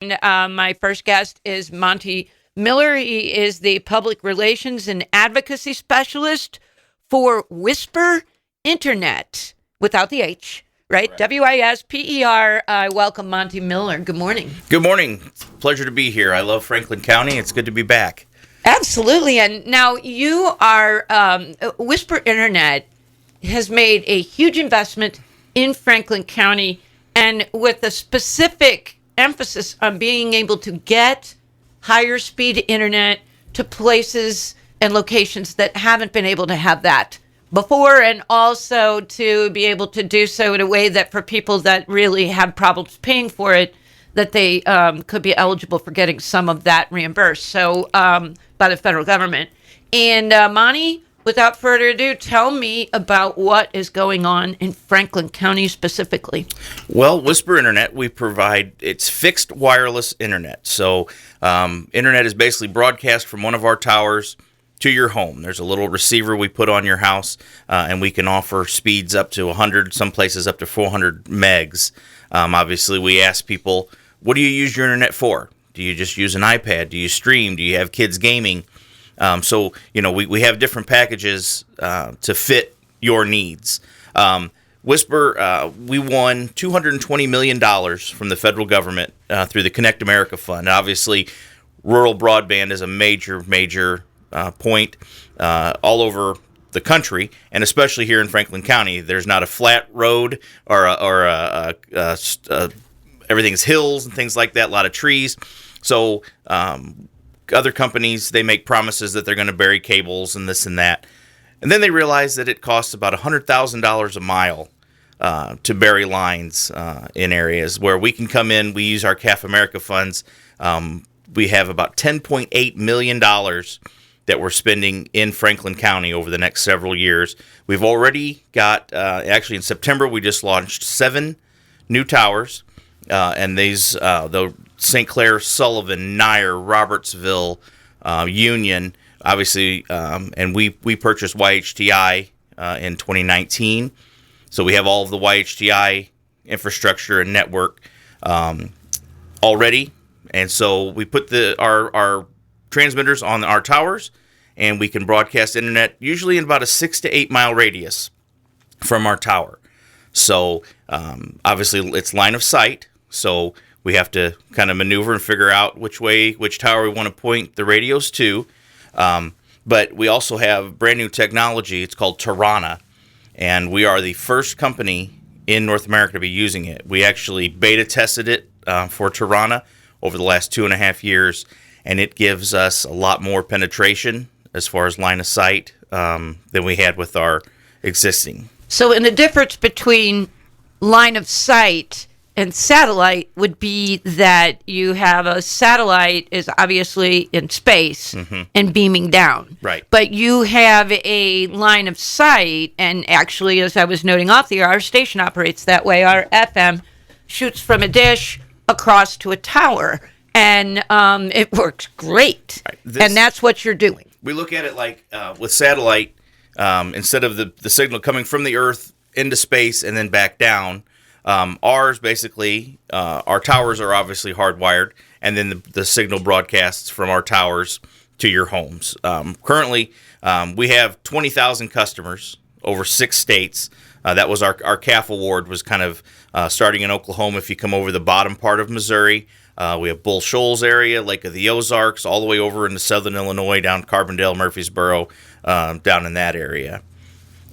My first guest is Monte Miller. He is the public relations and advocacy specialist for Wisper Internet, without the H, right? Correct. Wisper. Welcome, Monte Miller. Good morning. Good morning. Pleasure to be here. I love Franklin County. It's good to be back. Absolutely. And now you are, Wisper Internet has made a huge investment in Franklin County, and with a specific emphasis on being able to get higher speed internet to places and locations that haven't been able to have that before, and also to be able to do so in a way that for people that really have problems paying for it, that they could be eligible for getting some of that reimbursed by the federal government. And Monty, without further ado, tell me about what is going on in Franklin County specifically. Well, Wisper Internet, we provide, it's fixed wireless internet. So internet is basically broadcast from one of our towers to your home. There's a little receiver we put on your house, and we can offer speeds up to 100, some places up to 400 megs. Obviously, we ask people, what do you use your internet for? Do you just use an iPad? Do you stream? Do you have kids gaming? So, we have different packages to fit your needs. Wisper, we won $220 million from the federal government through the Connect America Fund. Obviously, rural broadband is a major point all over the country, and especially here in Franklin County. There's not a flat road or everything's hills and things like that, a lot of trees. So other companies, they make promises that they're going to bury cables and this and that. And then they realize that it costs about $100,000 a mile to bury lines in areas where we can come in. We use our CAF America funds. We have about $10.8 million that we're spending in Franklin County over the next several years. We've already got, actually in September, we just launched 7 new towers. And these, the St. Clair, Sullivan, Nyer, Robertsville, Union, obviously, and we purchased YHTI in 2019. So we have all of the YHTI infrastructure and network already. And so we put our transmitters on our towers, and we can broadcast internet usually in about a 6 to 8 mile radius from our tower. So obviously it's line of sight. So we have to kind of maneuver and figure out which tower we want to point the radios to. But we also have brand new technology. It's called Tirana, and we are the first company in North America to be using it. We actually beta tested it for Tirana over the last 2.5 years, and it gives us a lot more penetration as far as line of sight than we had with our existing. So, in the difference between line of sight and satellite would be that you have a satellite is obviously in space and beaming down. Right. But you have a line of sight, and actually, as I was noting off the air, our station operates that way. Our FM shoots from a dish across to a tower, and it works great. Right. And that's what you're doing. We look at it like with satellite, instead of the signal coming from the Earth into space and then back down, ours basically, our towers are obviously hardwired, and then the signal broadcasts from our towers to your homes. Currently, we have 20,000 customers over 6 states. That was our CAF award was kind of starting in Oklahoma. If you come over the bottom part of Missouri, we have Bull Shoals area, Lake of the Ozarks, all the way over into southern Illinois, down Carbondale, Murfreesboro, down in that area.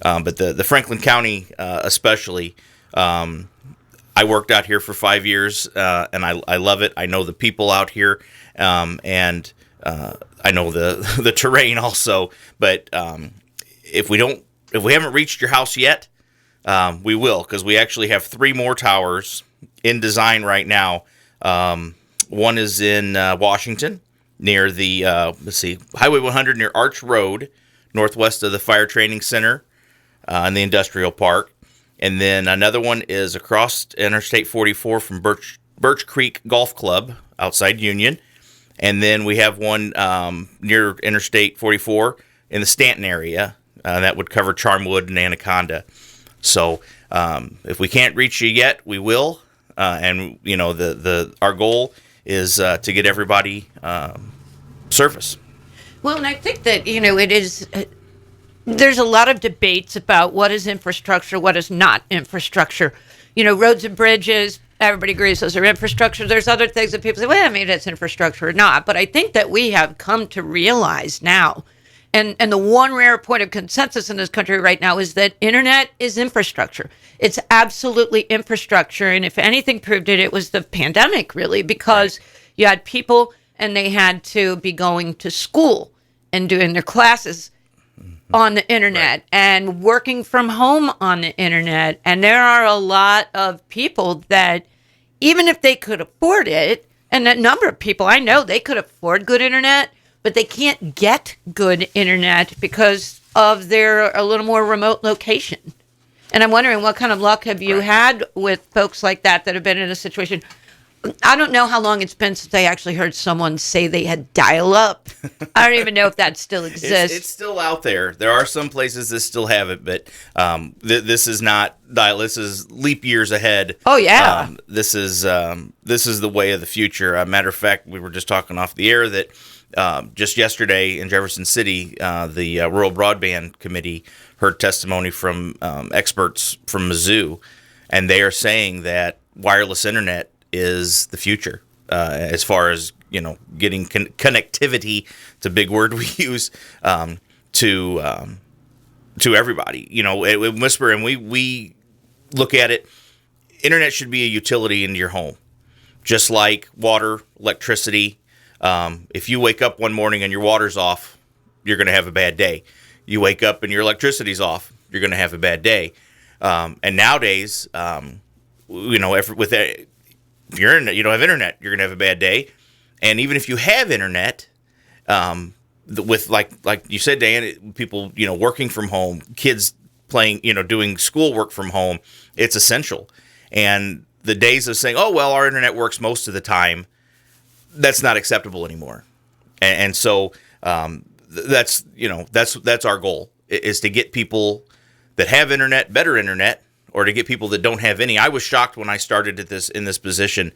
But the Franklin County especially, I worked out here for 5 years, and I love it. I know the people out here, and I know the terrain also. But if we haven't reached your house yet, we will, because we actually have 3 more towers in design right now. One is in Washington, near the Highway 100 near Arch Road, northwest of the Fire Training Center, in the industrial park. And then another one is across Interstate 44 from Birch Creek Golf Club outside Union. And then we have one near Interstate 44 in the Stanton area. That would cover Charmwood and Anaconda. So if we can't reach you yet, we will. And our goal is to get everybody service. Well, and I think that, it is, there's a lot of debates about what is infrastructure, what is not infrastructure. Roads and bridges, everybody agrees those are infrastructure. There's other things that people say, well, maybe that's infrastructure or not. But I think that we have come to realize now, and the one rare point of consensus in this country right now is that internet is infrastructure. It's absolutely infrastructure. And if anything proved it, it was the pandemic, really, because you had people and they had to be going to school and doing their classes on the internet and working from home on the internet. And there are a lot of people that, even if they could afford it, and a number of people I know, they could afford good internet, but they can't get good internet because of their a little more remote location. And I'm wondering, what kind of luck have you had with folks like that have been in a situation? I don't know how long it's been since I actually heard someone say they had dial-up. I don't even know if that still exists. It's still out there. There are some places that still have it, but this is not dial. This is leap years ahead. Oh yeah. This is the way of the future. Matter of fact, we were just talking off the air that just yesterday in Jefferson City, the Rural Broadband Committee heard testimony from experts from Mizzou, and they are saying that wireless internet is the future as far as getting connectivity. It's a big word we use to everybody. At Wisper, and we look at it. Internet should be a utility into your home, just like water, electricity. If you wake up one morning and your water's off, you're going to have a bad day. You wake up and your electricity's off, you're going to have a bad day. And nowadays, if you don't have internet, you're going to have a bad day. And even if you have internet, with like you said, Dan, people, working from home, kids playing, doing schoolwork from home, it's essential. And the days of saying, oh, well, our internet works most of the time, that's not acceptable anymore. And so that's our goal, is to get people that have internet, better internet, or to get people that don't have any. I was shocked when I started in this position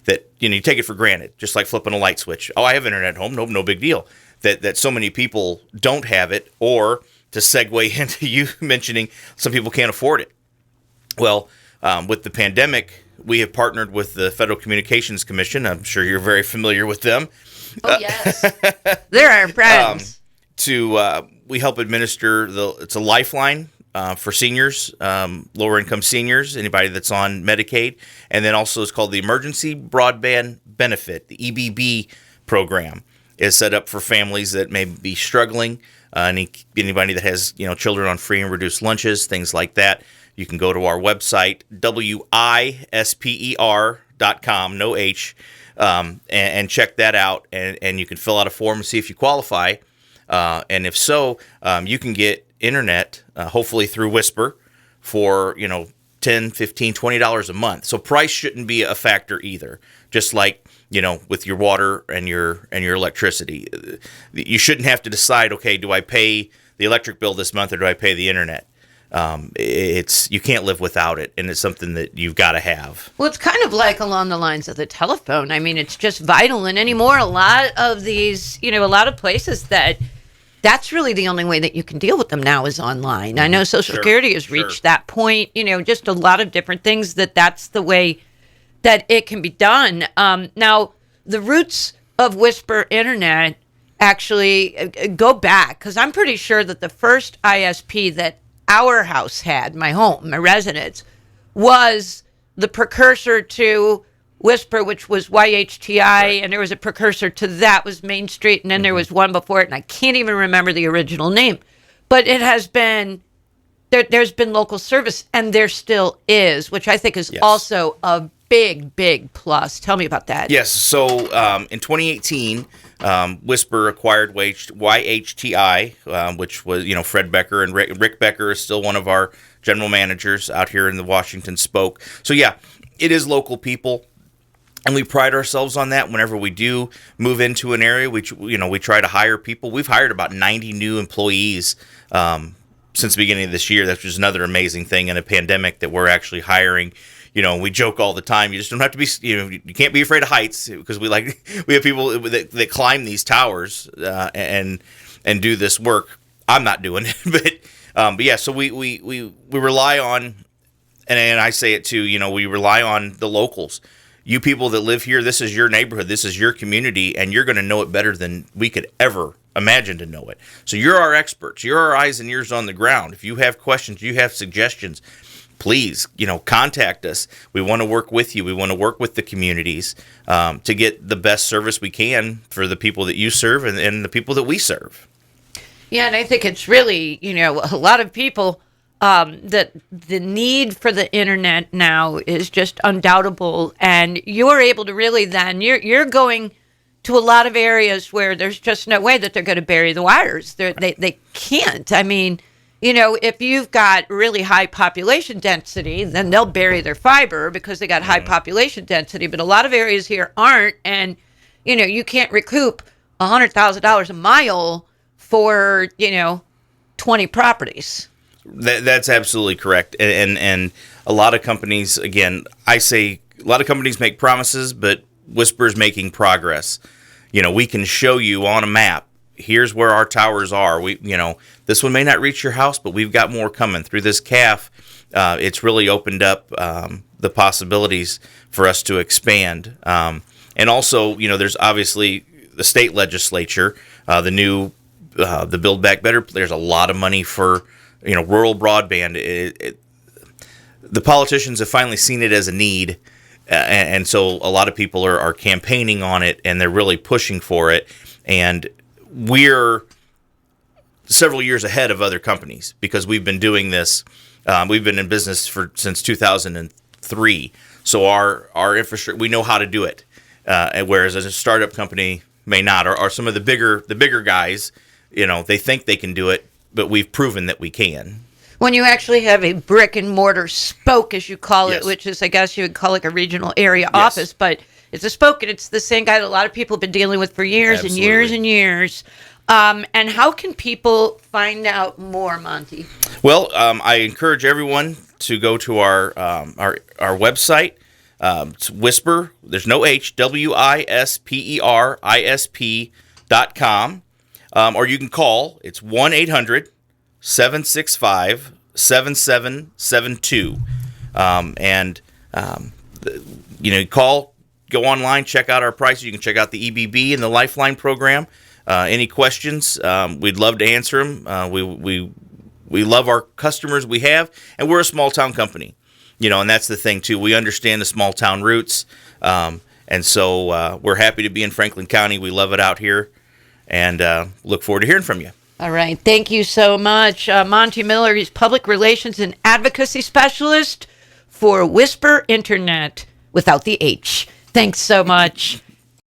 that, you take it for granted, just like flipping a light switch. Oh, I have internet at home. No big deal. That so many people don't have it, or to segue into you mentioning some people can't afford it. Well, with the pandemic, we have partnered with the Federal Communications Commission. I'm sure you're very familiar with them. Oh, yes. They're our friends. We help administer it's a lifeline for seniors, lower income seniors, anybody that's on Medicaid. And then also it's called the Emergency Broadband Benefit, the EBB program. Is set up for families that may be struggling, anybody that has children on free and reduced lunches, things like that. You can go to our website, wisper.com, no H, and check that out. And you can fill out a form and see if you qualify. And if so, you can get internet, hopefully through Wisper, for $10, $15, $20 a month. So price shouldn't be a factor either. Just like with your water and your electricity, you shouldn't have to decide, okay, do I pay the electric bill this month or do I pay the internet? You can't live without it, and it's something that you've got to have. Well, it's kind of like along the lines of the telephone. I mean, it's just vital. And anymore, a lot of these, a lot of places that's really the only way that you can deal with them now is online. I know Social Security has reached that point, just a lot of different things that's the way that it can be done. Now, the roots of Wisper Internet actually go back, because I'm pretty sure that the first ISP that our house had, my home, my residence, was the precursor to Wisper, which was YHTI, and there was a precursor to that was Main Street, and then there was one before it, and I can't even remember the original name. But it has been, there's been local service, and there still is, which I think is also a big plus. Tell me about that. Yes. So in 2018, Wisper acquired YHTI, which was, Fred Becker, and Rick Becker is still one of our general managers out here in the Washington Spoke. So yeah, it is local people. And we pride ourselves on that. Whenever we do move into an area, we try to hire people. We've hired about 90 new employees since the beginning of this year. That's just another amazing thing in a pandemic, that we're actually hiring we joke all the time. You just don't have to be, you can't be afraid of heights, because we have people that climb these towers and do this work. I'm not doing it, but yeah. So we rely on, and I say it too. We rely on the locals. You people that live here, this is your neighborhood, this is your community, and you're going to know it better than we could ever imagine to know it. So you're our experts. You're our eyes and ears on the ground. If you have questions, you have suggestions, please, contact us. We want to work with you. We want to work with the communities to get the best service we can for the people that you serve and the people that we serve. Yeah, and I think it's really, a lot of people, that the need for the internet now is just undoubtable, and you're able to really then, you're going to a lot of areas where there's just no way that they're going to bury the wires. They can't. I mean, if you've got really high population density, then they'll bury their fiber because they got high population density, but a lot of areas here aren't, and, you can't recoup $100,000 a mile for, 20 properties. That's absolutely correct. And a lot of companies, again, I say a lot of companies make promises, but Wisper's making progress. We can show you on a map, here's where our towers are. This one may not reach your house, but we've got more coming. Through this CAF, it's really opened up the possibilities for us to expand. And also, there's obviously the state legislature, the Build Back Better. There's a lot of money for rural broadband. The politicians have finally seen it as a need, and so a lot of people are campaigning on it, and they're really pushing for it. And we're several years ahead of other companies because we've been doing this. We've been in business since 2003, so our infrastructure, we know how to do it. Whereas as a startup company may not, or some of the bigger guys, they think they can do it, but we've proven that we can. When you actually have a brick and mortar spoke, as you call it, Yes. which is, I guess you would call it a regional area office, but it's a spoke, and it's the same guy that a lot of people have been dealing with for years Absolutely. and years and years. And how can people find out more, Monte? Well, I encourage everyone to go to our website. It's Wisper. There's no H. WISPERISP.com. Or you can call. It's 1-800-765-7772. Call, go online, check out our prices. You can check out the EBB and the Lifeline program. Any questions, we'd love to answer them. We love our customers we have, and we're a small town company, and that's the thing too. We understand the small town roots, and so we're happy to be in Franklin County. We love it out here, and look forward to hearing from you. All right. Thank you so much. Monte Miller, he's Public Relations and Advocacy Specialist for Wisper Internet without the H. Thanks so much.